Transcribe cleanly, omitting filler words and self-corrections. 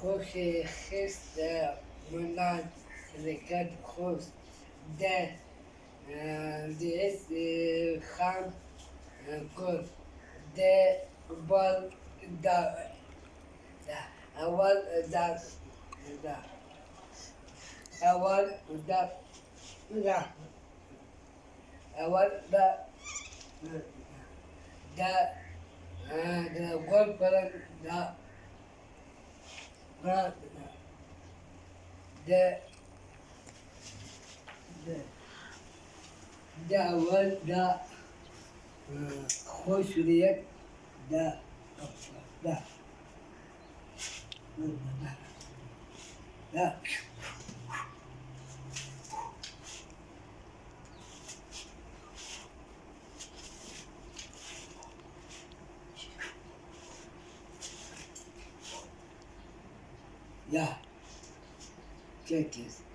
خوش خست منان رکت خوش ده دیس خام کن ده بال دا دا اول دا دا اول دا دا اول دا دا da gwalgwaran da da أول دا خوشريت دا دا دا Yeah, check this.